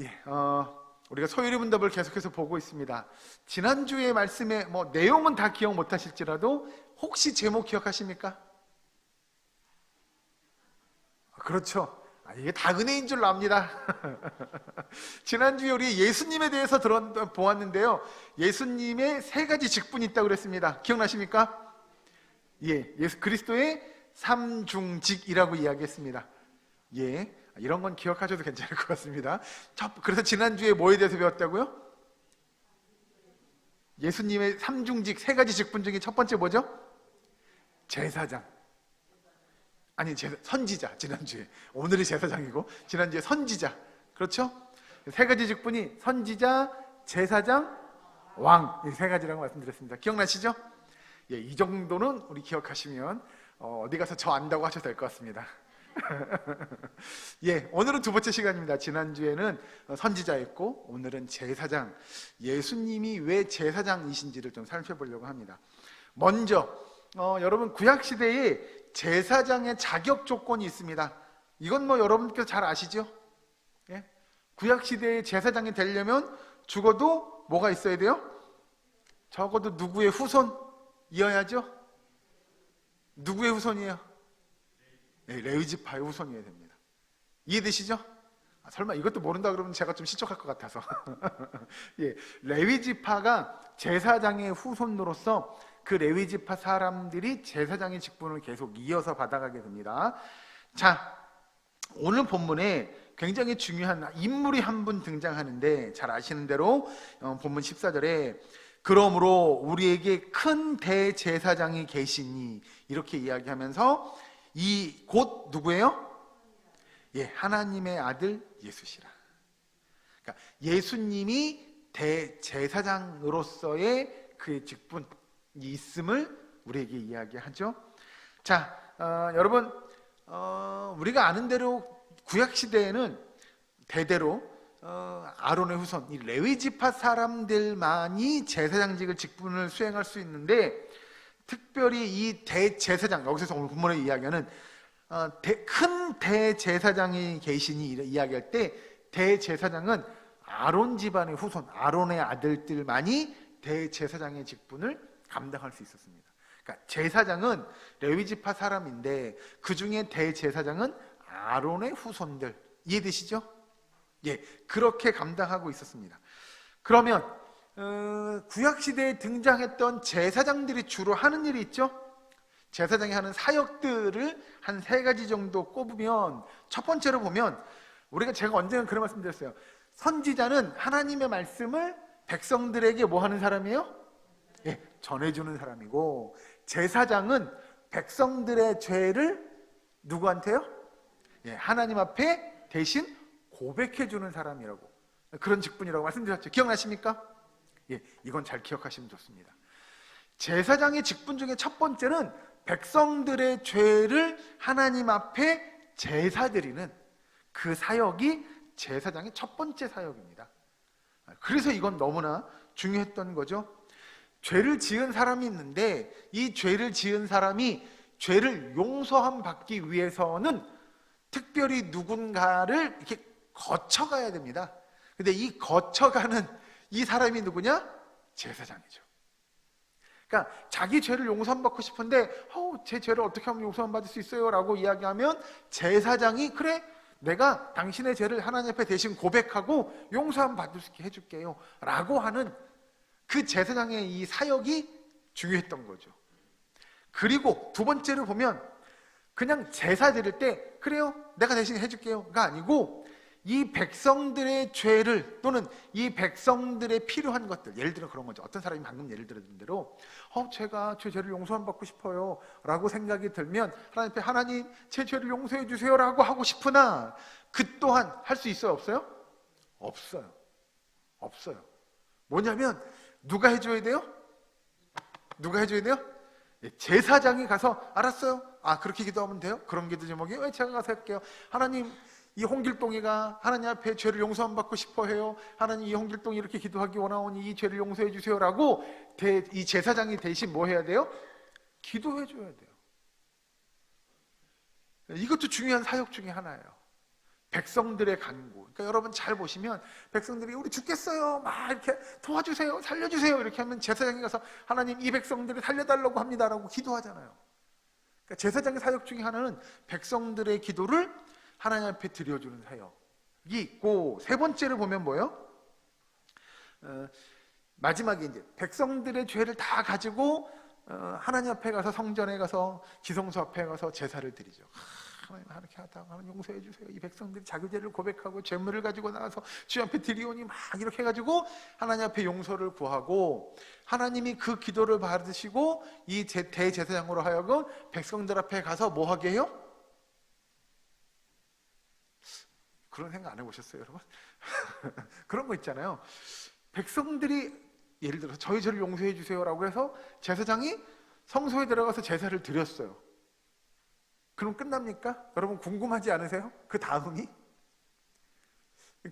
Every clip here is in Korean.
예, 우리가 소유리 문답을 계속해서 보고 있습니다. 지난주의 말씀의 내용은 다 기억 못하실지라도 혹시 제목 기억하십니까? 그렇죠. 이게 다 은혜인 줄 압니다. 지난주에 우리 예수님에 대해서 보았는데요. 예수님의 세 가지 직분이 있다고 그랬습니다. 기억나십니까? 예, 예수 그리스도의 삼중직이라고 이야기했습니다. 예, 이런 건 기억하셔도 괜찮을 것 같습니다. 그래서 지난주에 뭐에 대해서 배웠다고요? 예수님의 삼중직 세 가지 직분 중에 첫 번째 뭐죠? 제사장. 아니, 선지자. 지난주에. 오늘이 제사장이고 지난주에 선지자. 그렇죠? 세 가지 직분이 선지자, 제사장, 왕. 이 세 가지라고 말씀드렸습니다. 기억나시죠? 예, 이 정도는 우리 기억하시면 어디 가서 저 안다고 하셔도 될 것 같습니다. 예, 오늘은 두 번째 시간입니다. 지난주에는 선지자였고 오늘은 제사장, 예수님이 왜 제사장이신지를 좀 살펴보려고 합니다. 먼저 여러분 구약시대에 제사장의 자격 조건이 있습니다. 이건 여러분께서 잘 아시죠? 예? 구약시대에 제사장이 되려면 죽어도 뭐가 있어야 돼요? 적어도 누구의 후손이어야죠? 누구의 후손이에요? 네, 레위지파의 후손이어야 됩니다. 이해되시죠? 설마 이것도 모른다 그러면 제가 좀 실족할 것 같아서. 예, 레위지파가 제사장의 후손으로서 그 레위지파 사람들이 제사장의 직분을 계속 이어서 받아가게 됩니다. 자, 오늘 본문에 굉장히 중요한 인물이 한 분 등장하는데 잘 아시는 대로 본문 14절에 그러므로 우리에게 큰 대제사장이 계시니 이렇게 이야기하면서 이 곧 누구예요? 예, 하나님의 아들 예수시라. 그러니까 예수님이 대제사장으로서의 그의 직분이 있음을 우리에게 이야기하죠. 자, 여러분 우리가 아는 대로 구약 시대에는 대대로 아론의 후손, 이 레위지파 사람들만이 제사장직을 직분을 수행할 수 있는데 특별히 이 대제사장, 여기서 오늘 본문에 이야기하는 큰 대제사장이 계시니 이야기할 때 대제사장은 아론 집안의 후손, 아론의 아들들만이 대제사장의 직분을 감당할 수 있었습니다. 그러니까 제사장은 레위지파 사람인데 그 중에 대제사장은 아론의 후손들. 이해되시죠? 예, 그렇게 감당하고 있었습니다. 그러면 구약시대에 등장했던 제사장들이 주로 하는 일이 있죠? 제사장이 하는 사역들을 한 세 가지 정도 꼽으면 첫 번째로 보면 제가 언젠가 그런 말씀 드렸어요. 선지자는 하나님의 말씀을 백성들에게 뭐 하는 사람이에요? 예, 전해주는 사람이고 제사장은 백성들의 죄를 누구한테요? 예, 하나님 앞에 대신 고백해주는 사람이라고, 그런 직분이라고 말씀드렸죠. 기억나십니까? 예, 이건 잘 기억하시면 좋습니다. 제사장의 직분 중에 첫 번째는 백성들의 죄를 하나님 앞에 제사드리는 그 사역이 제사장의 첫 번째 사역입니다. 그래서 이건 너무나 중요했던 거죠. 죄를 지은 사람이 있는데 이 죄를 지은 사람이 죄를 용서함 받기 위해서는 특별히 누군가를 이렇게 거쳐가야 됩니다. 근데 이 거쳐가는 이 사람이 누구냐? 제사장이죠. 그러니까 자기 죄를 용서함 받고 싶은데 제 죄를 어떻게 하면 용서함 받을 수 있어요? 라고 이야기하면 제사장이 그래, 내가 당신의 죄를 하나님 앞에 대신 고백하고 용서함 받을 수 있게 해줄게요 라고 하는 그 제사장의 이 사역이 중요했던 거죠. 그리고 두 번째로 보면 그냥 제사 드릴 때 그래요, 내가 대신 해줄게요가 아니고 이 백성들의 죄를 또는 이 백성들의 필요한 것들, 예를 들어 그런 거죠. 어떤 사람이 방금 예를 들었던 대로 제가 제 죄를 용서함 받고 싶어요 라고 생각이 들면 하나님 앞에 하나님 제 죄를 용서해 주세요 라고 하고 싶으나 그 또한 할 수 있어요? 없어요? 없어요. 뭐냐면 누가 해줘야 돼요? 누가 해줘야 돼요? 제사장이 가서 알았어요, 그렇게 기도하면 돼요? 그런 기도 제목이 제가 가서 할게요. 하나님, 이 홍길동이가 하나님 앞에 죄를 용서함 받고 싶어 해요. 하나님, 이 홍길동이 이렇게 기도하기 원하오니 이 죄를 용서해 주세요 라고 이 제사장이 대신 뭐 해야 돼요? 기도해 줘야 돼요. 이것도 중요한 사역 중에 하나예요. 백성들의 간구. 그러니까 여러분 잘 보시면 백성들이 우리 죽겠어요, 막 이렇게 도와주세요, 살려주세요 이렇게 하면 제사장이 가서 하나님 이 백성들을 살려달라고 합니다라고 기도하잖아요. 그러니까 제사장의 사역 중에 하나는 백성들의 기도를 하나님 앞에 드려주는 사역이 있고, 세 번째를 보면 뭐예요? 마지막에 이제 백성들의 죄를 다 가지고 하나님 앞에 가서, 성전에 가서, 지성소 앞에 가서 제사를 드리죠. 하나님 이렇게 하다가 하나님 용서해 주세요. 이 백성들이 자기 죄를 고백하고 죄물을 가지고 나와서 주 앞에 드리오니 막 이렇게 해가지고 하나님 앞에 용서를 구하고, 하나님이 그 기도를 받으시고 이 대제사장으로 하여금 백성들 앞에 가서 뭐 하게 해요? 그런 생각 안 해보셨어요, 여러분? 그런 거 있잖아요. 백성들이 예를 들어서 저희 죄를 용서해 주세요라고 해서 제사장이 성소에 들어가서 제사를 드렸어요. 그럼 끝납니까? 여러분 궁금하지 않으세요? 그 다음이?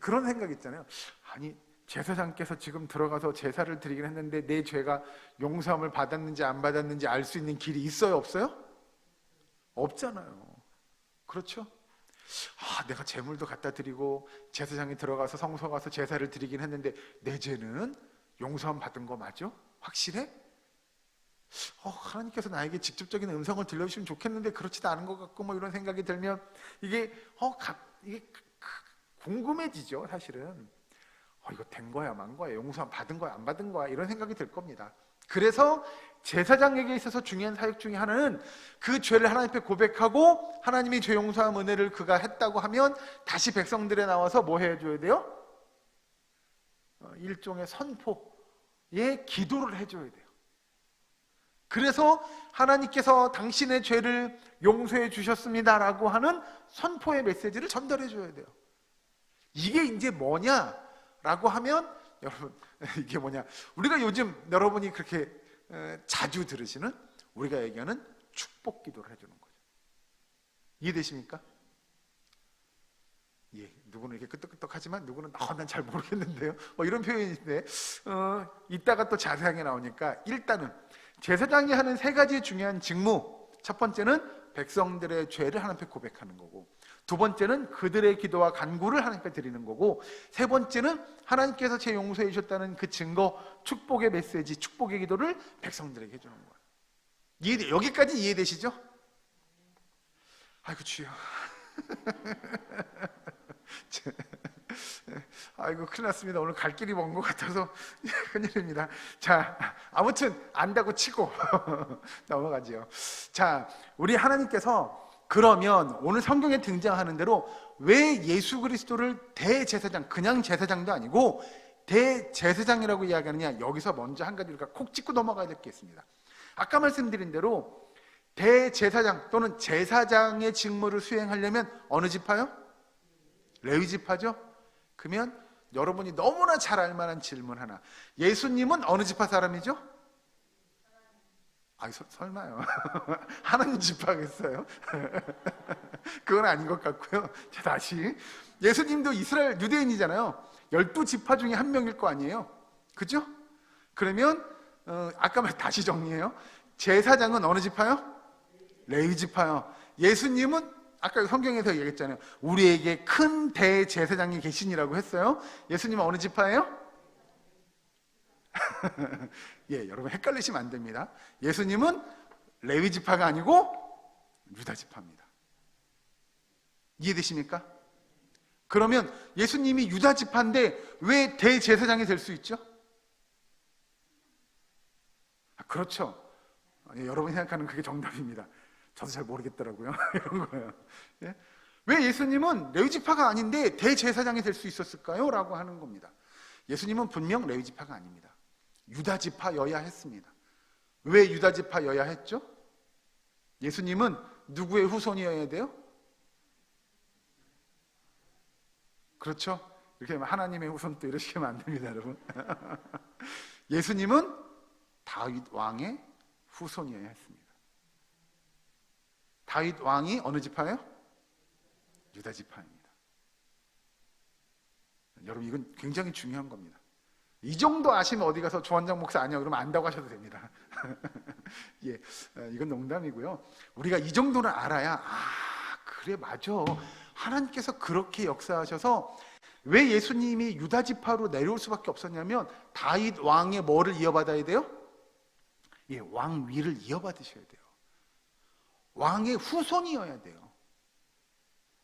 그런 생각 있잖아요. 아니, 제사장께서 지금 들어가서 제사를 드리긴 했는데 내 죄가 용서함을 받았는지 안 받았는지 알 수 있는 길이 있어요, 없어요? 없잖아요. 그렇죠? 내가 제물도 갖다 드리고 제사장이 들어가서 성소 가서 제사를 드리긴 했는데 내 죄는 용서함 받은 거 맞아? 확실해? 하나님께서 나에게 직접적인 음성을 들려주시면 좋겠는데 그렇지도 않은 것 같고, 뭐 이런 생각이 들면 이게 궁금해지죠, 사실은. 이거 된 거야, 만 거야, 용서함 받은 거야, 안 받은 거야, 이런 생각이 들 겁니다. 그래서 제사장에게 있어서 중요한 사역 중에 하나는 그 죄를 하나님 앞에 고백하고 하나님이 죄 용서함 은혜를 그가 했다고 하면 다시 백성들에 나와서 뭐 해줘야 돼요? 일종의 선포의 기도를 해줘야 돼요. 그래서 하나님께서 당신의 죄를 용서해 주셨습니다라고 하는 선포의 메시지를 전달해 줘야 돼요. 이게 이제 뭐냐라고 하면, 여러분 이게 뭐냐, 우리가 요즘 여러분이 그렇게 자주 들으시는, 우리가 얘기하는 축복 기도를 해주는 거죠. 이해되십니까? 예, 누구는 이렇게 끄떡끄떡하지만 누구는 난 잘 모르겠는데요, 이런 표현인데 이따가 또 자세하게 나오니까, 일단은 제사장이 하는 세 가지 중요한 직무, 첫 번째는 백성들의 죄를 하나님 앞에 고백하는 거고, 두 번째는 그들의 기도와 간구를 하나님 앞에 드리는 거고, 세 번째는 하나님께서 죄 용서해 주셨다는 그 증거, 축복의 메시지, 축복의 기도를 백성들에게 해주는 거예요. 여기까지 이해되시죠? 아이고 주여 아이고 큰일 났습니다. 오늘 갈 길이 먼 것 같아서 큰일입니다. 자, 아무튼 안다고 치고 넘어가죠. 자, 우리 하나님께서 그러면 오늘 성경에 등장하는 대로 왜 예수 그리스도를 대제사장, 그냥 제사장도 아니고 대제사장이라고 이야기하느냐, 여기서 먼저 한 가지 우리가 콕 짚고 넘어가야 될 게 있습니다. 아까 말씀드린 대로 대제사장 또는 제사장의 직무를 수행하려면 어느 지파요? 레위 지파죠? 그러면 여러분이 너무나 잘 알만한 질문 하나, 예수님은 어느 지파 사람이죠? 설마요. 하나님 지파겠어요? 그건 아닌 것 같고요. 자, 다시, 예수님도 이스라엘 유대인이잖아요. 12지파 중에 한 명일 거 아니에요, 그죠? 그러면 아까 다시 정리해요. 제사장은 어느 지파요? 레위 지파요. 예수님은 아까 성경에서 얘기했잖아요. 우리에게 큰 대제사장이 계시니라고 했어요. 예수님은 어느 지파예요? 예, 여러분 헷갈리시면 안 됩니다. 예수님은 레위 지파가 아니고 유다 지파입니다. 이해되십니까? 그러면 예수님이 유다 지파인데 왜 대제사장이 될 수 있죠? 그렇죠. 여러분이 생각하는 그게 정답입니다. 저도 잘 모르겠더라고요. 이런 거예요. 예? 왜 예수님은 레위 지파가 아닌데 대제사장이 될 수 있었을까요? 라고 하는 겁니다. 예수님은 분명 레위 지파가 아닙니다. 유다 지파여야 했습니다. 왜 유다 지파여야 했죠? 예수님은 누구의 후손이어야 돼요? 그렇죠? 이렇게 하나님의 후손 또 이러시게 하면 안 됩니다, 여러분. 예수님은 다윗 왕의 후손이어야 했습니다. 다윗 왕이 어느 지파예요? 유다 지파입니다. 여러분 이건 굉장히 중요한 겁니다. 이 정도 아시면 어디 가서 조원장 목사 아니야 그러면 안다고 하셔도 됩니다. 예, 이건 농담이고요. 우리가 이 정도는 알아야 그래 맞아, 하나님께서 그렇게 역사하셔서 왜 예수님이 유다 지파로 내려올 수밖에 없었냐면 다윗 왕의 뭐를 이어받아야 돼요? 예, 왕위를 이어받으셔야 돼요. 왕의 후손이어야 돼요.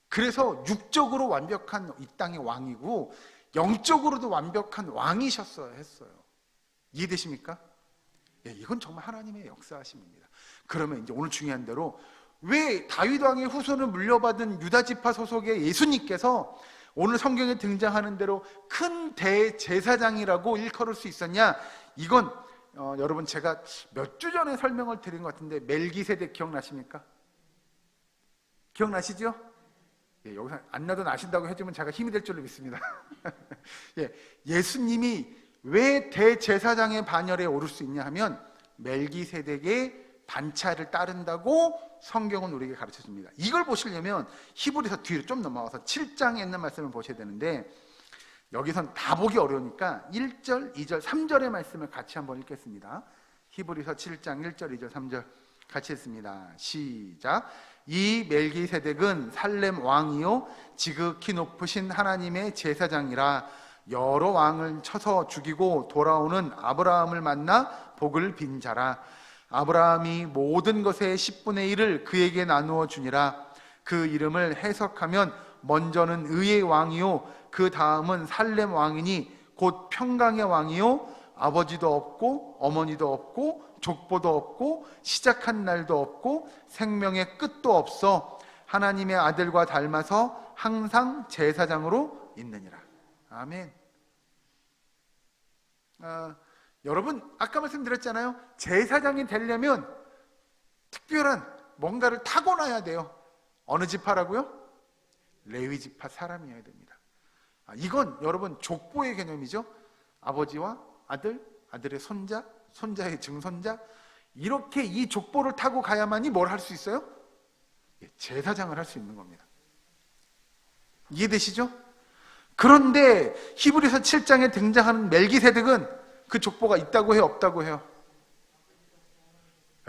그래서 육적으로 완벽한 이 땅의 왕이고 영적으로도 완벽한 왕이셨어야 했어요. 이해되십니까? 예, 이건 정말 하나님의 역사하심입니다. 그러면 이제 오늘 중요한 대로 왜 다윗 왕의 후손을 물려받은 유다 지파 소속의 예수님께서 오늘 성경에 등장하는 대로 큰 대제사장이라고 일컬을 수 있었냐? 이건 여러분 제가 몇 주 전에 설명을 드린 것 같은데 멜기세덱 기억나십니까? 기억나시죠? 예, 여기서 안 나도 나신다고 해주면 제가 힘이 될 줄로 믿습니다. 예, 예수님이 왜 대제사장의 반열에 오를 수 있냐 하면 멜기세덱의 반차를 따른다고 성경은 우리에게 가르쳐 줍니다. 이걸 보시려면 히브리서 뒤로 좀 넘어가서 7장에 있는 말씀을 보셔야 되는데 여기선 다 보기 어려우니까 1절, 2절, 3절의 말씀을 같이 한번 읽겠습니다. 히브리서 7장 1절, 2절, 3절 같이 읽습니다. 시작. 이 멜기세덱은 살렘 왕이요 지극히 높으신 하나님의 제사장이라 여러 왕을 쳐서 죽이고 돌아오는 아브라함을 만나 복을 빈 자라. 아브라함이 모든 것의 10분의 1을 그에게 나누어 주니라. 그 이름을 해석하면 먼저는 의의 왕이요 그 다음은 살렘 왕이니 곧 평강의 왕이요 아버지도 없고 어머니도 없고 족보도 없고 시작한 날도 없고 생명의 끝도 없어 하나님의 아들과 닮아서 항상 제사장으로 있느니라. 아멘. 여러분 아까 말씀드렸잖아요. 제사장이 되려면 특별한 뭔가를 타고나야 돼요. 어느 지파라고요? 레위 지파 사람이어야 됩니다. 이건 여러분 족보의 개념이죠. 아버지와 아들, 아들의 손자, 손자의 증손자 이렇게 이 족보를 타고 가야만이 뭘 할 수 있어요? 제사장을 할 수 있는 겁니다. 이해되시죠? 그런데 히브리서 7장에 등장하는 멜기세덱은 그 족보가 있다고 해요? 없다고 해요?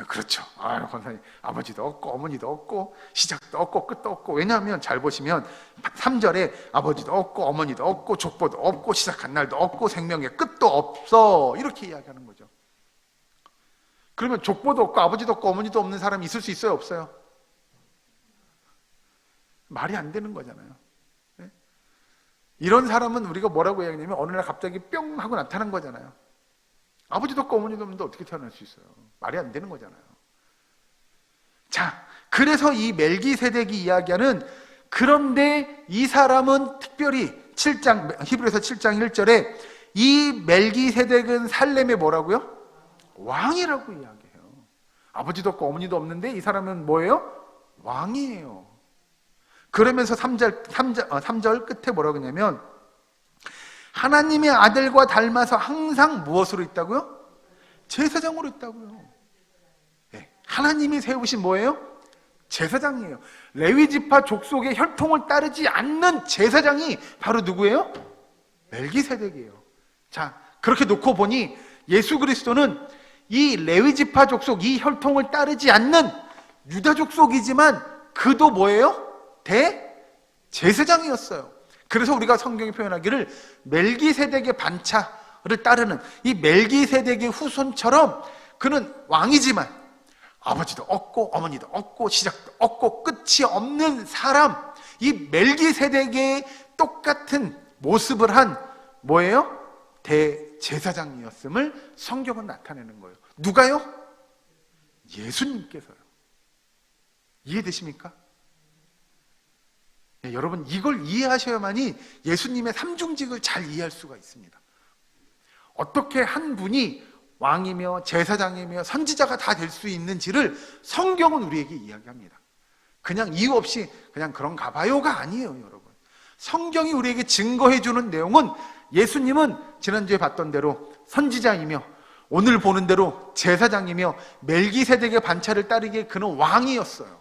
그렇죠. 권사님 아버지도 없고 어머니도 없고 시작도 없고 끝도 없고. 왜냐하면 잘 보시면 3절에 아버지도 없고 어머니도 없고 족보도 없고 시작한 날도 없고 생명의 끝도 없어 이렇게 이야기하는 거죠. 그러면 족보도 없고 아버지도 없고 어머니도 없는 사람이 있을 수 있어요? 없어요? 말이 안 되는 거잖아요. 네? 이런 사람은 우리가 뭐라고 이야기하냐면 어느 날 갑자기 뿅 하고 나타난 거잖아요. 아버지도 없고 어머니도 없는데 어떻게 태어날 수 있어요? 말이 안 되는 거잖아요. 자, 그래서 이 멜기세덱이 이야기하는 그런데 이 사람은 특별히 7장 히브리서 7장 1절에 이 멜기세덱은 살렘의 뭐라고요? 왕이라고 이야기해요. 아버지도 없고 어머니도 없는데 이 사람은 뭐예요? 왕이에요. 그러면서 3절 끝에 뭐라고 하냐면 하나님의 아들과 닮아서 항상 무엇으로 있다고요? 제사장으로 있다고요. 네. 하나님이 세우신 뭐예요? 제사장이에요. 레위 지파 족속의 혈통을 따르지 않는 제사장이 바로 누구예요? 멜기세덱이에요. 자, 그렇게 놓고 보니 예수 그리스도는 이 레위 지파 족속 이 혈통을 따르지 않는 유다 족속이지만 그도 뭐예요? 대제사장이었어요. 그래서 우리가 성경이 표현하기를 멜기세덱의 반차를 따르는 이 멜기세덱의 후손처럼 그는 왕이지만 아버지도 없고 어머니도 없고 시작도 없고 끝이 없는 사람, 이 멜기세덱의 똑같은 모습을 한 뭐예요? 대제사장이었음을 성경은 나타내는 거예요. 누가요? 예수님께서요. 이해되십니까? 네, 여러분 이걸 이해하셔야만이 예수님의 삼중직을 잘 이해할 수가 있습니다. 어떻게 한 분이 왕이며 제사장이며 선지자가 다 될 수 있는지를 성경은 우리에게 이야기합니다. 그냥 이유 없이 그냥 그런가 봐요가 아니에요, 여러분. 성경이 우리에게 증거해 주는 내용은 예수님은 지난주에 봤던 대로 선지자이며 오늘 보는 대로 제사장이며 멜기세덱의 반차를 따르기에 그는 왕이었어요.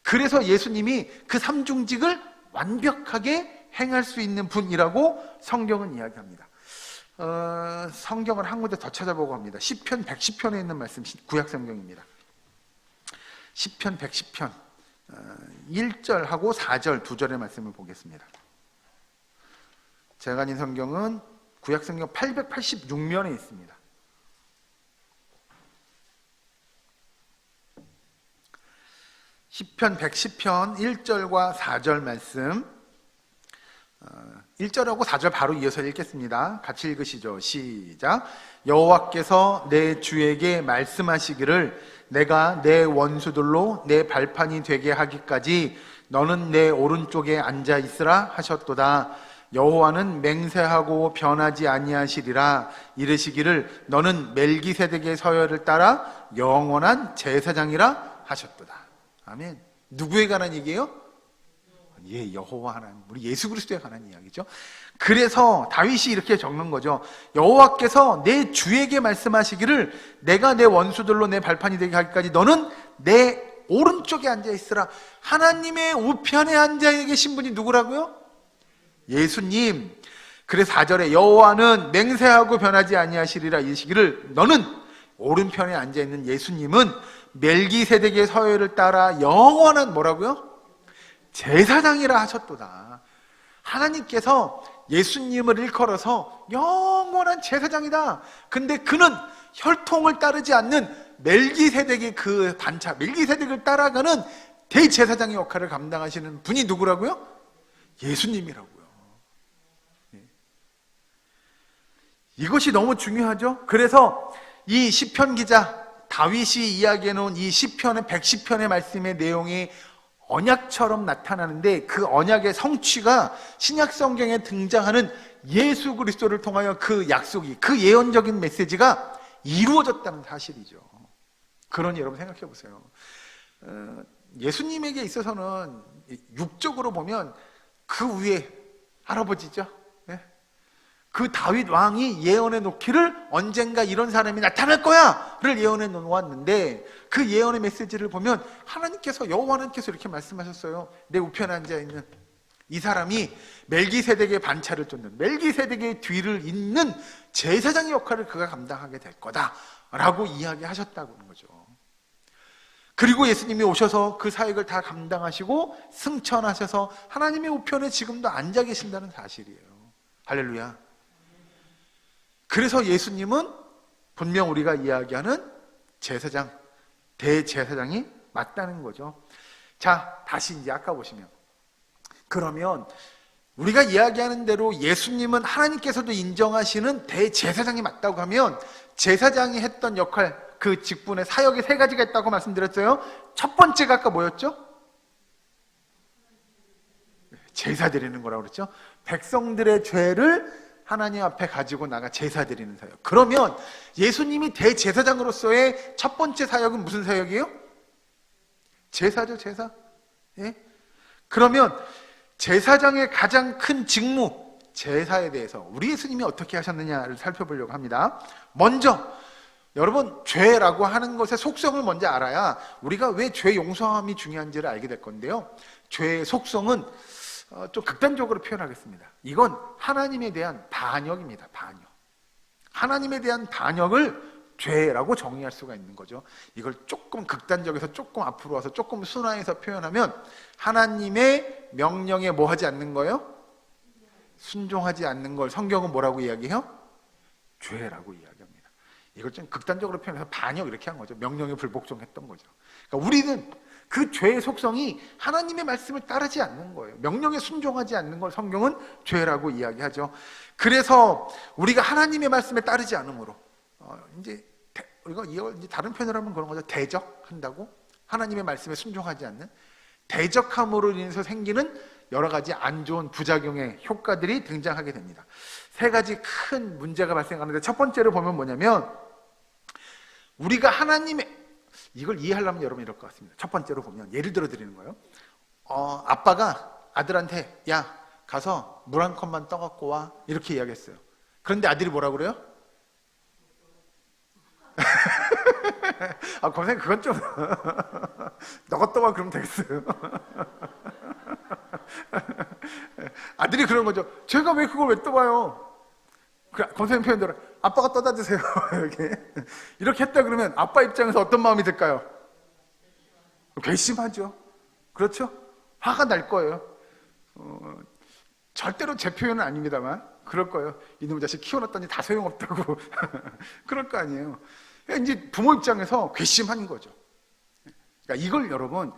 그래서 예수님이 그 삼중직을 완벽하게 행할 수 있는 분이라고 성경은 이야기합니다. 성경을 한 군데 더 찾아보고 합니다. 시편 110편에 있는 말씀, 구약 성경입니다. 시편 110편 1절하고 4절 두 절의 말씀을 보겠습니다. 제가 가진 성경은 구약성경 886면에 있습니다. 시편 110편 1절과 4절 말씀, 1절하고 4절 바로 이어서 읽겠습니다. 같이 읽으시죠. 시작. 여호와께서 내 주에게 말씀하시기를 내가 내 원수들로 내 발판이 되게 하기까지 너는 내 오른쪽에 앉아 있으라 하셨도다. 여호와는 맹세하고 변하지 아니하시리라. 이르시기를 너는 멜기세덱의 서열을 따라 영원한 제사장이라 하셨도다. 아멘. 누구에 관한 얘기예요? 여호와 하나님, 우리 예수 그리스도에 관한 이야기죠. 그래서 다윗이 이렇게 적는 거죠. 여호와께서 내 주에게 말씀하시기를 내가 내 원수들로 내 발판이 되게 하기까지 너는 내 오른쪽에 앉아 있으라. 하나님의 우편에 앉아 계신 분이 누구라고요? 예수님. 그래서 4절에 여호와는 맹세하고 변하지 아니하시리라 이르시기를 너는 오른편에 앉아 있는 예수님은 멜기세덱의 서열을 따라 영원한 뭐라고요? 제사장이라 하셨도다. 하나님께서 예수님을 일컬어서 영원한 제사장이다. 근데 그는 혈통을 따르지 않는 멜기세덱의 그 반차, 멜기세덱을 따라가는 대제사장의 역할을 감당하시는 분이 누구라고요? 예수님이라고요. 이것이 너무 중요하죠. 그래서 이 시편 기자 다윗이 이야기해 놓은 이 시편의 110편의 말씀의 내용이 언약처럼 나타나는데 그 언약의 성취가 신약 성경에 등장하는 예수 그리스도를 통하여 그 약속이, 그 예언적인 메시지가 이루어졌다는 사실이죠. 그러니 여러분 생각해 보세요. 예수님에게 있어서는 육적으로 보면 그 위에 할아버지죠. 그 다윗 왕이 예언해 놓기를 언젠가 이런 사람이 나타날 거야를 예언해 놓았는데 그 예언의 메시지를 보면 하나님께서, 여호와 하나님께서 이렇게 말씀하셨어요. 내 우편에 앉아 있는 이 사람이 멜기세덱의 반차를 쫓는, 멜기세덱의 뒤를 잇는 제사장의 역할을 그가 감당하게 될 거다라고 이야기하셨다고 하는 거죠. 그리고 예수님이 오셔서 그 사역을 다 감당하시고 승천하셔서 하나님의 우편에 지금도 앉아 계신다는 사실이에요. 할렐루야. 그래서 예수님은 분명 우리가 이야기하는 제사장, 대제사장이 맞다는 거죠. 자, 다시 이제 아까 보시면, 그러면 우리가 이야기하는 대로 예수님은 하나님께서도 인정하시는 대제사장이 맞다고 하면 제사장이 했던 역할, 그 직분의 사역이 세 가지가 있다고 말씀드렸어요. 첫 번째가 아까 뭐였죠? 제사 드리는 거라고 그랬죠. 백성들의 죄를 하나님 앞에 가지고 나가 제사 드리는 사역. 그러면 예수님이 대제사장으로서의 첫 번째 사역은 무슨 사역이에요? 제사죠, 제사. 예? 그러면 제사장의 가장 큰 직무, 제사에 대해서 우리 예수님이 어떻게 하셨느냐를 살펴보려고 합니다. 먼저 여러분, 죄라고 하는 것의 속성을 먼저 알아야 우리가 왜 죄 용서함이 중요한지를 알게 될 건데요. 죄의 속성은 좀 극단적으로 표현하겠습니다. 이건 하나님에 대한 반역입니다. 반역. 하나님에 대한 반역을 죄라고 정의할 수가 있는 거죠. 이걸 조금 극단적에서 조금 앞으로 와서 조금 순화해서 표현하면 하나님의 명령에 뭐 하지 않는 거예요? 순종하지 않는 걸 성경은 뭐라고 이야기해요? 죄라고 이야기합니다. 이걸 좀 극단적으로 표현해서 반역 이렇게 한 거죠. 명령에 불복종했던 거죠. 그러니까 우리는 그 죄의 속성이 하나님의 말씀을 따르지 않는 거예요. 명령에 순종하지 않는 걸 성경은 죄라고 이야기하죠. 그래서 우리가 하나님의 말씀에 따르지 않으므로 이제 이거 다른 표현을 하면 그런 거죠. 대적한다고? 하나님의 말씀에 순종하지 않는 대적함으로 인해서 생기는 여러 가지 안 좋은 부작용의 효과들이 등장하게 됩니다. 세 가지 큰 문제가 발생하는데 첫 번째로 보면 뭐냐면 우리가 하나님의 이걸 이해하려면 여러분 이럴 것 같습니다. 첫 번째로 보면 예를 들어 드리는 거예요. 아빠가 아들한테 야 가서 물 한 컵만 떠갖고 와 이렇게 이야기했어요. 그런데 아들이 뭐라 그래요? 선생님 그건 좀 너가 떠와 그러면 되겠어요. 아들이 그런 거죠. 제가 왜 그걸 왜 떠와요? 선생님 표현대로 아빠가 떠다 주세요. 이렇게 했다 그러면 아빠 입장에서 어떤 마음이 들까요? 괘씸하죠. 그렇죠? 화가 날 거예요. 절대로 제 표현은 아닙니다만 그럴 거예요. 이놈 자식 키워놨더니 다 소용없다고. 그럴 거 아니에요. 이제 부모 입장에서 괘씸한 거죠. 그러니까 이걸 여러분,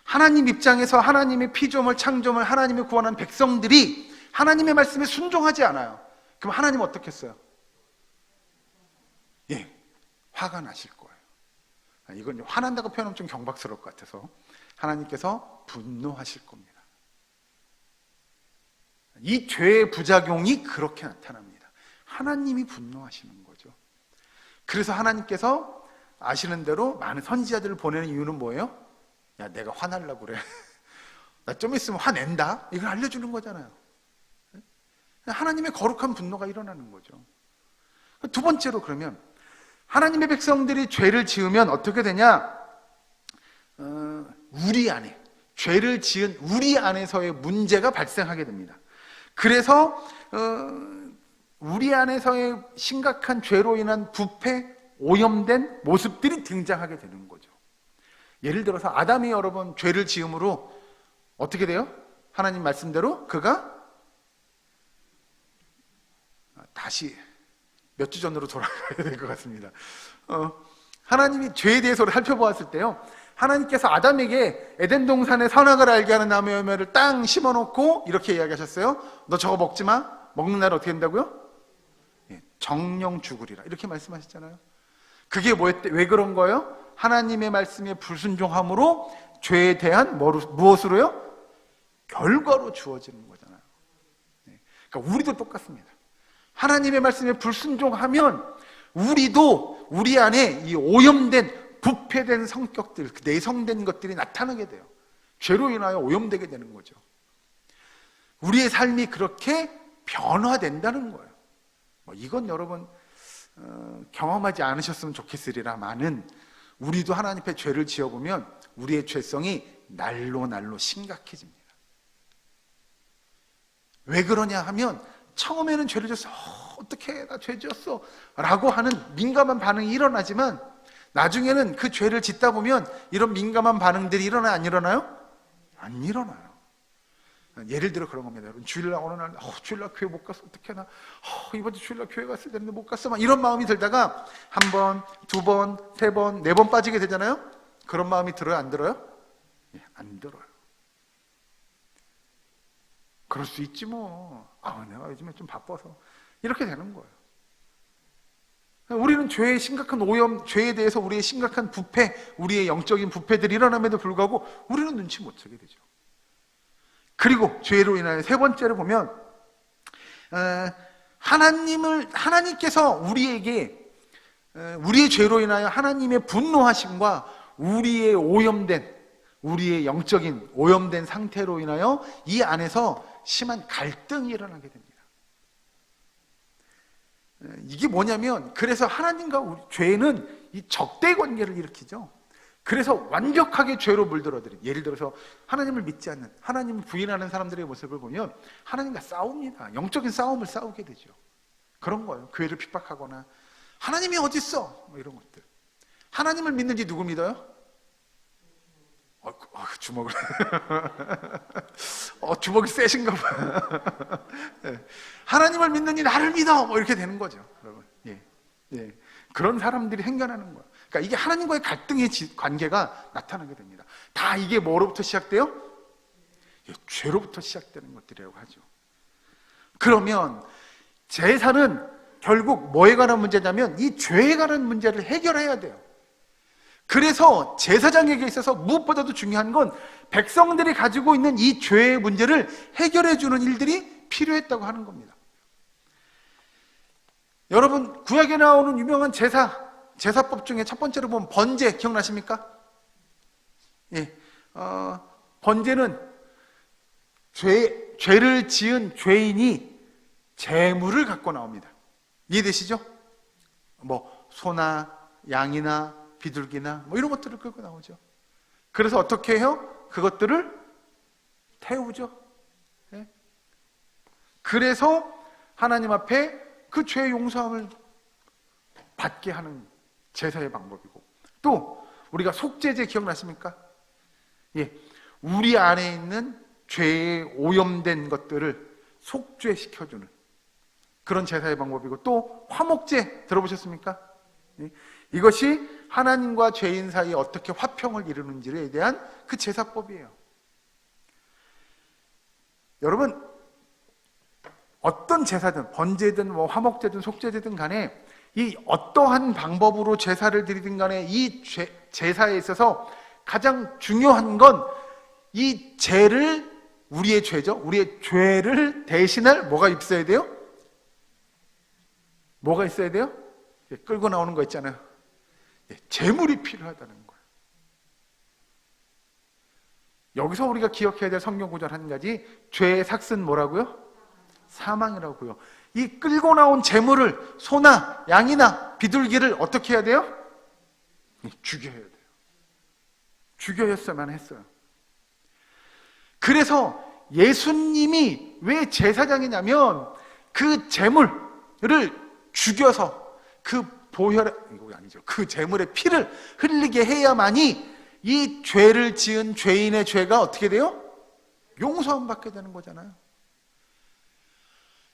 하나님 입장에서 하나님의 피조물 창조물 하나님의 구원한 백성들이 하나님의 말씀에 순종하지 않아요. 그럼 하나님 어떻게 했어요? 예, 화가 나실 거예요. 이건 화난다고 표현하면 좀 경박스러울 것 같아서 하나님께서 분노하실 겁니다. 이 죄의 부작용이 그렇게 나타납니다. 하나님이 분노하시는 거죠. 그래서 하나님께서 아시는 대로 많은 선지자들을 보내는 이유는 뭐예요? 야, 내가 화날라고 그래. 나 좀 있으면 화낸다. 이걸 알려주는 거잖아요. 하나님의 거룩한 분노가 일어나는 거죠. 두 번째로, 그러면 하나님의 백성들이 죄를 지으면 어떻게 되냐? 우리 안에, 죄를 지은 우리 안에서의 문제가 발생하게 됩니다. 그래서 우리 안에서의 심각한 죄로 인한 부패, 오염된 모습들이 등장하게 되는 거죠. 예를 들어서 아담이 여러분 죄를 지음으로 어떻게 돼요? 하나님 말씀대로 그가 다시 몇 주 전으로 돌아가야 될 것 같습니다. 하나님이 죄에 대해서 살펴보았을 때요, 하나님께서 아담에게 에덴 동산의 선악을 알게 하는 나무의 열매를 땅 심어놓고 이렇게 이야기하셨어요. 너 저거 먹지 마. 먹는 날 어떻게 된다고요? 예, 정령 죽으리라. 이렇게 말씀하셨잖아요. 그게 왜 그런 거예요? 하나님의 말씀에 불순종함으로 죄에 대한 무엇으로요? 결과로 주어지는 거잖아요. 그러니까 우리도 똑같습니다. 하나님의 말씀에 불순종하면 우리도 우리 안에 이 오염된 부패된 성격들, 내성된 것들이 나타나게 돼요. 죄로 인하여 오염되게 되는 거죠. 우리의 삶이 그렇게 변화된다는 거예요. 이건 여러분 경험하지 않으셨으면 좋겠으리라마는 우리도 하나님 앞에 죄를 지어보면 우리의 죄성이 날로 심각해집니다. 왜 그러냐 하면 처음에는 죄를 졌어. 어떡해, 나 죄 지었어 라고 하는 민감한 반응이 일어나지만 나중에는 그 죄를 짓다 보면 이런 민감한 반응들이 일어나요? 안 일어나요? 안 일어나요. 예를 들어 그런 겁니다. 여러분, 주일날 어느 날 주일날 교회 못 갔어. 어떡해, 나 이번 주 주일날 교회 갔어야 되는데 못 갔어. 막 이런 마음이 들다가 한 번, 두 번, 세 번, 네 번 빠지게 되잖아요. 그런 마음이 들어요? 안 들어요? 예, 안 들어요. 그럴 수 있지 뭐. 내가 요즘에 좀 바빠서. 이렇게 되는 거예요. 우리는 죄의 심각한 오염, 죄에 대해서 우리의 심각한 부패, 우리의 영적인 부패들이 일어남에도 불구하고 우리는 눈치 못 채게 되죠. 그리고 죄로 인하여 세 번째로 보면 하나님께서 우리에게 우리의 죄로 인하여 하나님의 분노하심과 우리의 오염된, 우리의 영적인 오염된 상태로 인하여 이 안에서 심한 갈등이 일어나게 됩니다. 이게 뭐냐면, 그래서 하나님과 우리 죄는 이 적대 관계를 일으키죠. 그래서 완벽하게 죄로 물들어들인, 예를 들어서 하나님을 믿지 않는, 하나님을 부인하는 사람들의 모습을 보면 하나님과 싸웁니다. 영적인 싸움을 싸우게 되죠. 그런 거예요. 교회를 핍박하거나 하나님이 어디 있어? 이런 것들. 하나님을 믿는지 누구 믿어요? 주먹을 주먹이 세신가 봐. 하나님을 믿느니 나를 믿어. 이렇게 되는 거죠, 여러분. 예. 그런 사람들이 행견하는 거예요. 그러니까 이게 하나님과의 갈등의 관계가 나타나게 됩니다. 다 이게 뭐로부터 시작돼요? 죄로부터 시작되는 것들이라고 하죠. 그러면 제사는 결국 뭐에 관한 문제냐면 이 죄에 관한 문제를 해결해야 돼요. 그래서 제사장에게 있어서 무엇보다도 중요한 건 백성들이 가지고 있는 이 죄의 문제를 해결해 주는 일들이 필요했다고 하는 겁니다. 여러분, 구약에 나오는 유명한 제사법 중에 첫 번째로 보면 번제 기억나십니까? 예, 번제는 죄를 지은 죄인이 재물을 갖고 나옵니다. 이해되시죠? 소나 양이나 비둘기나 이런 것들을 끌고 나오죠. 그래서 어떻게 해요? 그것들을 태우죠. 네? 그래서 하나님 앞에 그 죄 용서함을 받게 하는 제사의 방법이고, 또 우리가 속죄제 기억나십니까? 예, 우리 안에 있는 죄에 오염된 것들을 속죄시켜주는 그런 제사의 방법이고, 또 화목제 들어보셨습니까? 이것이 하나님과 죄인 사이에 어떻게 화평을 이루는지에 대한 그 제사법이에요. 여러분, 어떤 제사든 번제든 뭐 화목제든 속죄제든 간에 이 어떠한 방법으로 제사를 드리든 간에 이 제사에 있어서 가장 중요한 건 이 죄를, 우리의 죄죠, 우리의 죄를 대신할 뭐가 있어야 돼요? 뭐가 있어야 돼요? 끌고 나오는 거 있잖아요. 제물이 필요하다는 거예요. 여기서 우리가 기억해야 될 성경 구절 한 가지, 죄의 삭은 뭐라고요? 사망이라고요. 이 끌고 나온 제물을, 소나 양이나 비둘기를 어떻게 해야 돼요? 죽여야 돼요. 죽여야만 했어요. 그래서 예수님이 왜 제사장이냐면 그 제물을 죽여서 그 보혈, 이거 아니죠, 그 제물의 피를 흘리게 해야만이 이 죄를 지은 죄인의 죄가 어떻게 돼요? 용서함 받게 되는 거잖아요.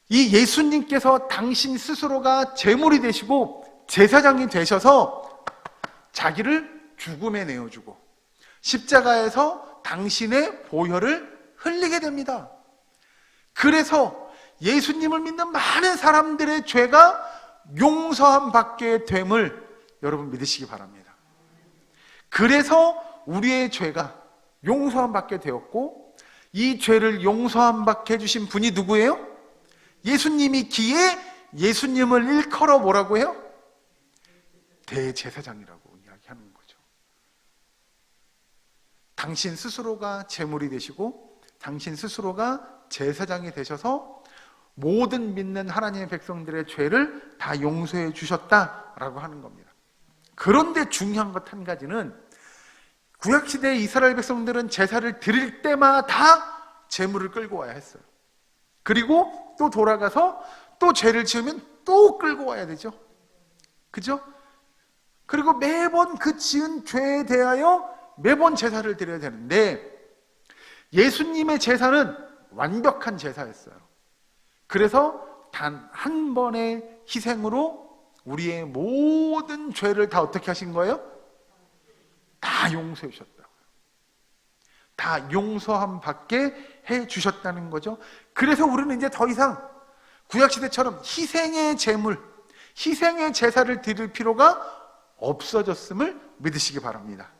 이 예수님께서 당신 스스로가 제물이 되시고 제사장이 되셔서 자기를 죽음에 내어주고 십자가에서 당신의 보혈을 흘리게 됩니다. 그래서 예수님을 믿는 많은 사람들의 죄가 용서함 받게 됨을 여러분 믿으시기 바랍니다. 그래서 우리의 죄가 용서함 받게 되었고, 이 죄를 용서함 받게 해주신 분이 누구예요? 예수님이기에 예수님을 일컬어 뭐라고 해요? 대제사장이라고 이야기하는 거죠. 당신 스스로가 제물이 되시고 당신 스스로가 제사장이 되셔서 모든 믿는 하나님의 백성들의 죄를 다 용서해 주셨다라고 하는 겁니다. 그런데 중요한 것 한 가지는, 구약시대의 이스라엘 백성들은 제사를 드릴 때마다 제물을 끌고 와야 했어요. 그리고 또 돌아가서 또 죄를 지으면 또 끌고 와야 되죠. 그죠? 그리고 매번 그 지은 죄에 대하여 매번 제사를 드려야 되는데, 예수님의 제사는 완벽한 제사였어요. 그래서 단 한 번의 희생으로 우리의 모든 죄를 다 어떻게 하신 거예요? 다 용서해 주셨다고요. 다 용서함 받게 해 주셨다는 거죠. 그래서 우리는 이제 더 이상 구약시대처럼 희생의 제물, 희생의 제사를 드릴 필요가 없어졌음을 믿으시기 바랍니다.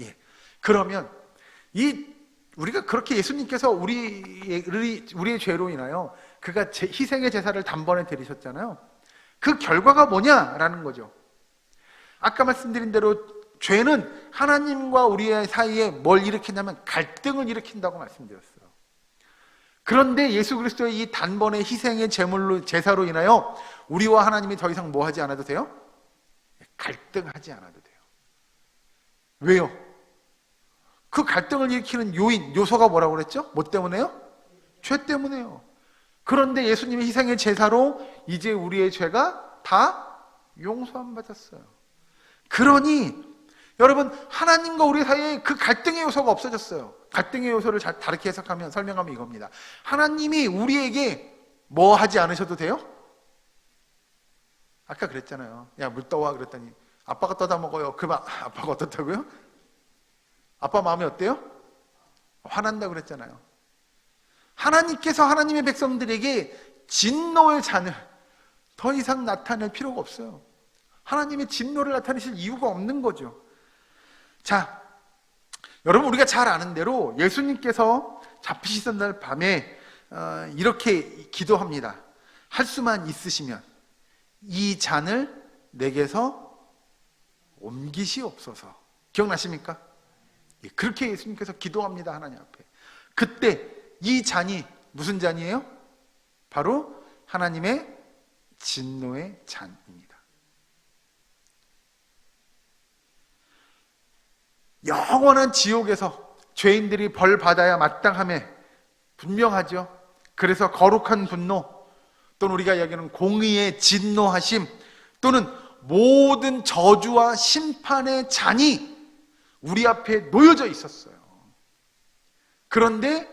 예. 그러면 우리가 그렇게 예수님께서 우리의 죄로 인하여 그가 희생의 제사를 단번에 드리셨잖아요. 그 결과가 뭐냐라는 거죠. 아까 말씀드린 대로 죄는 하나님과 우리의 사이에 뭘 일으키냐면 갈등을 일으킨다고 말씀드렸어요. 그런데 예수 그리스도의 이 단번의 희생의 제사로 인하여 우리와 하나님이 더 이상 뭐 하지 않아도 돼요? 갈등하지 않아도 돼요. 왜요? 그 갈등을 일으키는 요소가 뭐라고 그랬죠? 뭐 때문에요? 죄 때문에요. 그런데 예수님의 희생의 제사로 이제 우리의 죄가 다 용서함 받았어요. 그러니 여러분, 하나님과 우리 사이에 그 갈등의 요소가 없어졌어요. 갈등의 요소를 다르게 해석하면, 설명하면 이겁니다. 하나님이 우리에게 뭐 하지 않으셔도 돼요? 아까 그랬잖아요. 야, 물 떠와 그랬더니 아빠가 떠다 먹어요. 아빠가 어떻다고요? 아빠 마음이 어때요? 화난다 그랬잖아요. 하나님께서 하나님의 백성들에게 진노의 잔을 더 이상 나타낼 필요가 없어요. 하나님의 진노를 나타내실 이유가 없는 거죠. 자, 여러분, 우리가 잘 아는 대로 예수님께서 잡히시던 날 밤에 이렇게 기도합니다. 할 수만 있으시면 이 잔을 내게서 옮기시옵소서. 기억나십니까? 그렇게 예수님께서 기도합니다, 하나님 앞에. 그때 이 잔이 무슨 잔이에요? 바로 하나님의 진노의 잔입니다. 영원한 지옥에서 죄인들이 벌 받아야 마땅함에 분명하죠. 그래서 거룩한 분노, 또는 우리가 이야기하는 공의의 진노하심, 또는 모든 저주와 심판의 잔이 우리 앞에 놓여져 있었어요. 그런데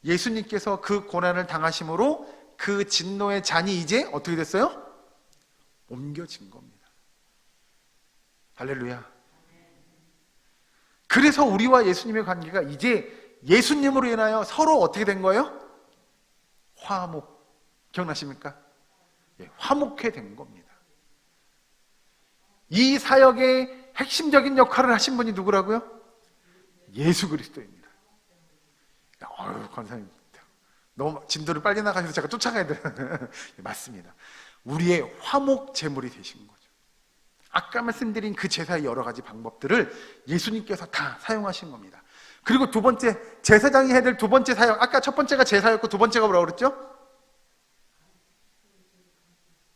예수님께서 그 고난을 당하심으로 그 진노의 잔이 이제 어떻게 됐어요? 옮겨진 겁니다. 할렐루야. 그래서 우리와 예수님의 관계가 이제 예수님으로 인하여 서로 어떻게 된 거예요? 화목. 기억나십니까? 예, 화목해 된 겁니다. 이 사역의 핵심적인 역할을 하신 분이 누구라고요? 예수 그리스도입니다. 권사님 너무 진도를 빨리 나가셔서 제가 쫓아가야 돼요. 맞습니다. 우리의 화목 제물이 되신 거죠. 아까 말씀드린 그 제사의 여러 가지 방법들을 예수님께서 다 사용하신 겁니다. 그리고 두 번째, 제사장이 해야 될 두 번째 사역, 아까 첫 번째가 제사였고 두 번째가 뭐라고 그랬죠?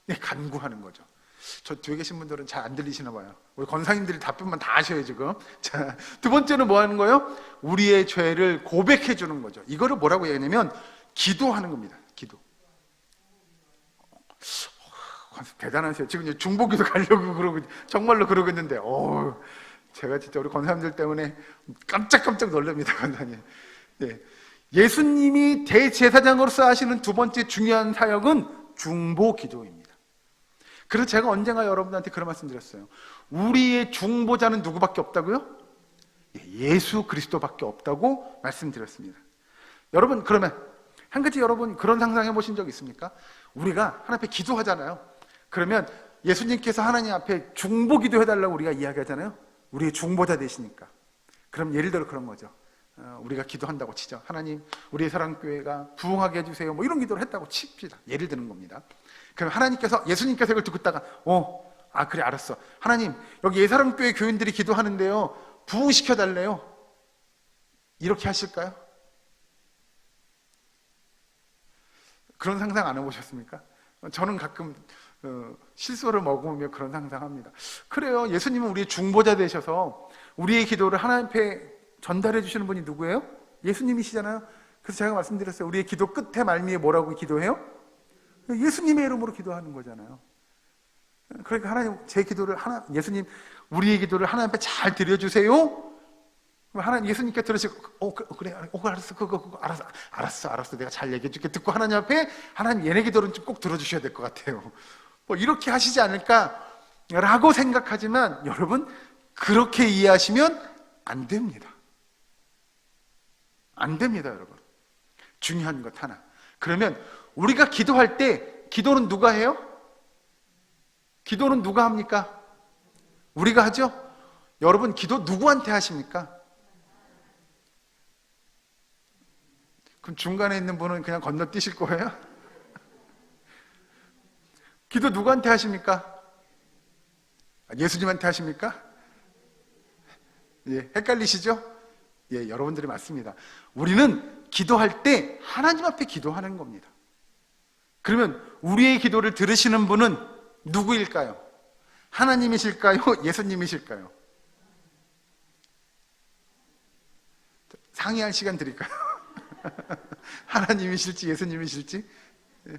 네, 간구하는 거죠. 저 뒤에 계신 분들은 잘 안 들리시나 봐요. 우리 권사님들이 답변만 다 하셔요 지금. 자, 두 번째는 뭐 하는 거예요? 우리의 죄를 고백해 주는 거죠. 이거를 뭐라고 얘기하냐면 기도하는 겁니다. 기도. 대단하세요. 지금 중보기도 가려고 그러고 정말로 그러고 있는데, 제가 진짜 우리 권사님들 때문에 깜짝깜짝 놀랍니다, 권사님. 네. 예수님이 대제사장으로서 하시는 두 번째 중요한 사역은 중보기도입니다. 그래서 제가 언젠가 여러분한테 그런 말씀 드렸어요. 우리의 중보자는 누구밖에 없다고요? 예수 그리스도밖에 없다고 말씀드렸습니다. 여러분, 그러면 한 가지 여러분 그런 상상해 보신 적 있습니까? 우리가 하나님 앞에 기도하잖아요. 그러면 예수님께서 하나님 앞에 중보기도 해달라고 우리가 이야기하잖아요. 우리의 중보자 되시니까. 그럼 예를 들어 그런 거죠. 우리가 기도한다고 치죠. 하나님, 우리의 사랑교회가 부흥하게 해주세요. 뭐 이런 기도를 했다고 칩시다. 예를 드는 겁니다. 그럼 예수님께서 이걸 듣고 있다가, 그래, 알았어. 하나님, 여기 예사랑교회 교인들이 기도하는데요. 부흥시켜달래요. 이렇게 하실까요? 그런 상상 안 해보셨습니까? 저는 가끔 실수를 먹으며 그런 상상합니다. 그래요. 예수님은 우리의 중보자 되셔서 우리의 기도를 하나님 앞에 전달해 주시는 분이 누구예요? 예수님이시잖아요. 그래서 제가 말씀드렸어요. 우리의 기도 끝에 말미에 뭐라고 기도해요? 예수님의 이름으로 기도하는 거잖아요. 그러니까 하나님, 예수님, 우리의 기도를 하나님 앞에 잘 드려주세요. 하나님, 예수님께 들으시고, 그래, 알았어, 그거, 알았어, 내가 잘 얘기해줄게. 듣고 하나님 앞에, 하나님, 얘네 기도는 좀 꼭 들어주셔야 될 것 같아요. 뭐, 이렇게 하시지 않을까라고 생각하지만, 여러분, 그렇게 이해하시면 안 됩니다. 안 됩니다, 여러분. 중요한 것 하나. 그러면, 우리가 기도할 때, 기도는 누가 해요? 기도는 누가 합니까? 우리가 하죠? 여러분, 기도 누구한테 하십니까? 그럼 중간에 있는 분은 그냥 건너뛰실 거예요? 기도 누구한테 하십니까? 예수님한테 하십니까? 예, 헷갈리시죠? 예, 여러분들이 맞습니다. 우리는 기도할 때 하나님 앞에 기도하는 겁니다. 그러면 우리의 기도를 들으시는 분은 누구일까요? 하나님이실까요? 예수님이실까요? 상의할 시간 드릴까요? 하나님이실지 예수님이실지? 예.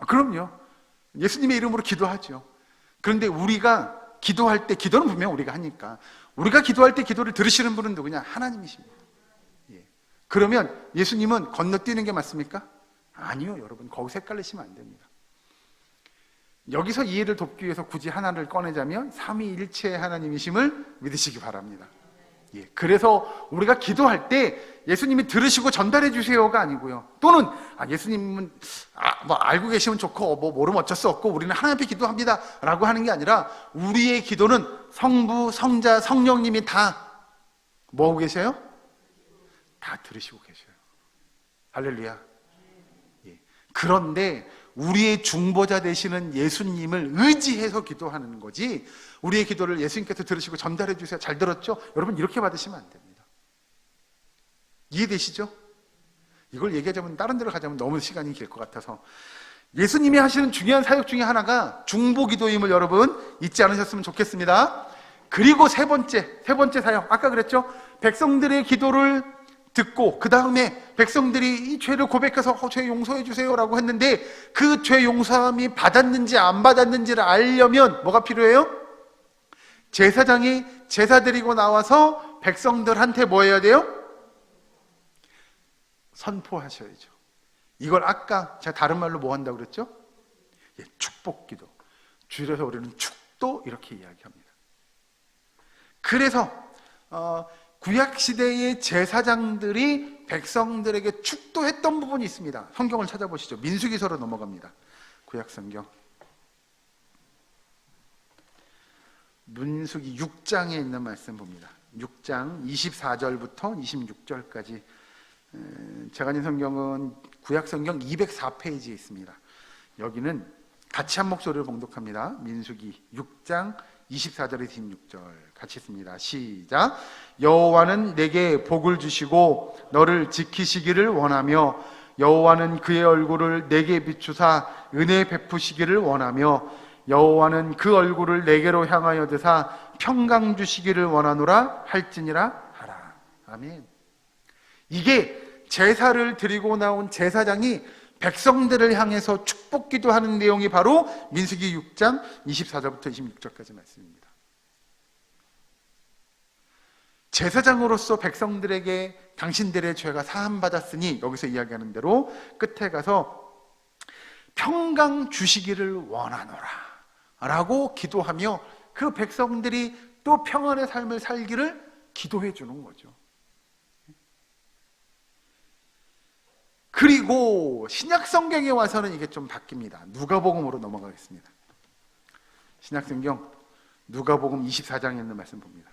그럼요. 예수님의 이름으로 기도하죠. 그런데 우리가 기도할 때, 기도는 분명 우리가 하니까, 우리가 기도할 때 기도를 들으시는 분은 누구냐? 하나님이십니다. 예. 그러면 예수님은 건너뛰는 게 맞습니까? 아니요, 여러분. 거기서 헷갈리시면 안 됩니다. 여기서 이해를 돕기 위해서 굳이 하나를 꺼내자면 삼위일체의 하나님이심을 믿으시기 바랍니다. 예, 그래서 우리가 기도할 때 예수님이 들으시고 전달해 주세요가 아니고요. 또는 예수님은 뭐 알고 계시면 좋고 뭐 모르면 어쩔 수 없고 우리는 하나님 앞에 기도합니다 라고 하는 게 아니라 우리의 기도는 성부, 성자, 성령님이 다 뭐하고 계세요? 다 들으시고 계셔요. 할렐루야. 예. 그런데 우리의 중보자 되시는 예수님을 의지해서 기도하는 거지, 우리의 기도를 예수님께서 들으시고 전달해 주세요. 잘 들었죠? 여러분, 이렇게 받으시면 안 됩니다. 이해되시죠? 이걸 얘기하자면 다른 데로 가자면 너무 시간이 길 것 같아서, 예수님이 하시는 중요한 사역 중에 하나가 중보기도임을 여러분 잊지 않으셨으면 좋겠습니다. 그리고 세 번째 사역, 아까 그랬죠? 백성들의 기도를 듣고 그 다음에 백성들이 이 죄를 고백해서 죄 용서해 주세요라고 했는데 그 죄 용서함이 받았는지 안 받았는지를 알려면 뭐가 필요해요? 제사장이 제사 드리고 나와서 백성들한테 뭐 해야 돼요? 선포하셔야죠. 이걸 아까 제가 다른 말로 뭐 한다고 그랬죠? 예, 축복기도. 줄여서 우리는 축도 이렇게 이야기합니다. 그래서 구약시대의 제사장들이 백성들에게 축도했던 부분이 있습니다. 성경을 찾아보시죠. 민수기서로 넘어갑니다. 구약성경 민수기 6장에 있는 말씀 봅니다. 6장 24절부터 26절까지. 제가 가진 성경은 구약성경 204페이지에 있습니다. 여기는 같이 한 목소리로 봉독합니다. 민수기 6장 24절에서 26절 같이 읽습니다. 시작. 여호와는 내게 복을 주시고 너를 지키시기를 원하며 여호와는 그의 얼굴을 내게 비추사 은혜 베푸시기를 원하며 여호와는 그 얼굴을 내게로 향하여 드사 평강 주시기를 원하노라 할지니라 하라. 아멘. 이게 제사를 드리고 나온 제사장이 백성들을 향해서 축복 기도하는 내용이 바로 민수기 6장 24절부터 26절까지 말씀입니다. 제사장으로서 백성들에게 당신들의 죄가 사함받았으니 여기서 이야기하는 대로 끝에 가서 평강 주시기를 원하노라 라고 기도하며 그 백성들이 또 평안의 삶을 살기를 기도해 주는 거죠. 그리고 신약성경에 와서는 이게 좀 바뀝니다. 누가복음으로 넘어가겠습니다. 신약성경 누가복음 24장에 있는 말씀 봅니다.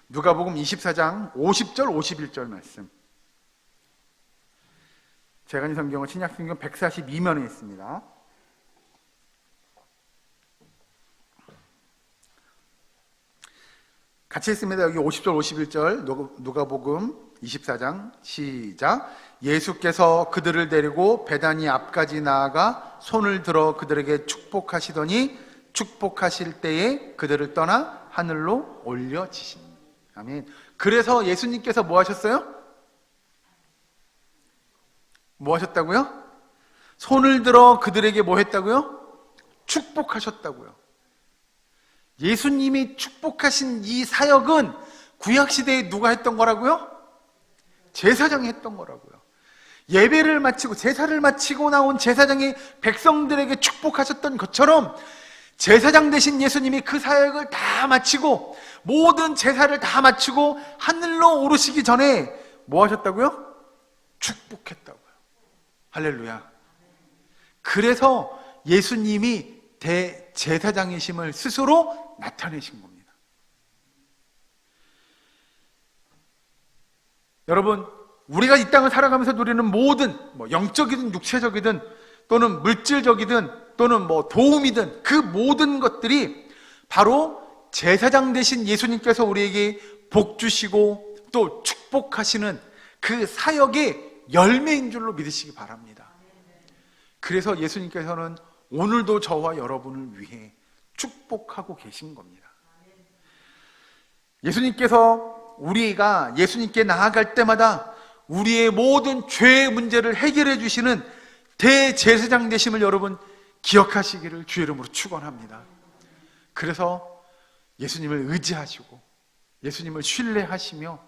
누가복음 24장 50절 51절 말씀. 제가 가진 성경은 신약성경 142면에 있습니다. 같이 있습니다. 여기 50절 51절 누가복음 24장 시작. 예수께서 그들을 데리고 베다니 앞까지 나아가 손을 들어 그들에게 축복하시더니 축복하실 때에 그들을 떠나 하늘로 올려지시니. 아멘. 그래서 예수님께서 뭐 하셨어요? 뭐 하셨다고요? 손을 들어 그들에게 뭐 했다고요? 축복하셨다고요. 예수님이 축복하신 이 사역은 구약시대에 누가 했던 거라고요? 제사장이 했던 거라고요. 예배를 마치고 제사를 마치고 나온 제사장이 백성들에게 축복하셨던 것처럼 제사장 되신 예수님이 그 사역을 다 마치고 모든 제사를 다 마치고 하늘로 오르시기 전에 뭐 하셨다고요? 축복했다고요. 할렐루야. 그래서 예수님이 대제사장이심을 스스로 나타내신 겁니다. 여러분, 우리가 이 땅을 살아가면서 누리는 모든 영적이든 육체적이든 또는 물질적이든 또는 도움이든 그 모든 것들이 바로 제사장 되신 예수님께서 우리에게 복 주시고 또 축복하시는 그 사역의 열매인 줄로 믿으시기 바랍니다. 그래서 예수님께서는 오늘도 저와 여러분을 위해 축복하고 계신 겁니다. 예수님께서 우리가 예수님께 나아갈 때마다 우리의 모든 죄의 문제를 해결해 주시는 대제사장 되심을 여러분 기억하시기를 주의 이름으로 축원합니다. 그래서 예수님을 의지하시고 예수님을 신뢰하시며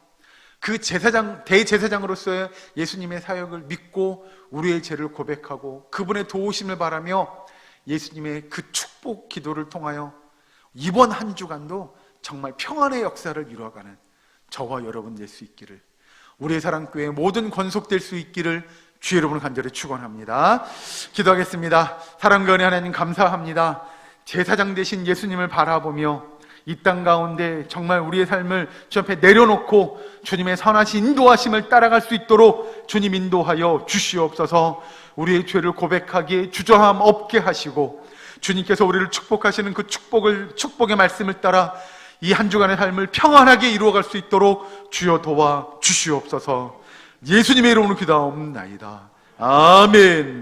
그 대제사장으로서의 예수님의 사역을 믿고 우리의 죄를 고백하고 그분의 도우심을 바라며 예수님의 그 축복 기도를 통하여 이번 한 주간도 정말 평안의 역사를 이루어가는 저와 여러분 될 수 있기를, 우리의 사랑교회 모든 권속될 수 있기를 주의 이름으로 간절히 축원합니다. 기도하겠습니다. 사랑과 은혜 하나님 감사합니다. 제사장 되신 예수님을 바라보며 이 땅 가운데 정말 우리의 삶을 주 앞에 내려놓고 주님의 선하신 인도하심을 따라갈 수 있도록 주님 인도하여 주시옵소서. 우리의 죄를 고백하기에 주저함 없게 하시고 주님께서 우리를 축복하시는 그 축복의 말씀을 따라 이 한 주간의 삶을 평안하게 이루어갈 수 있도록 주여 도와 주시옵소서. 예수님의 이름으로 기도하옵나이다. 아멘.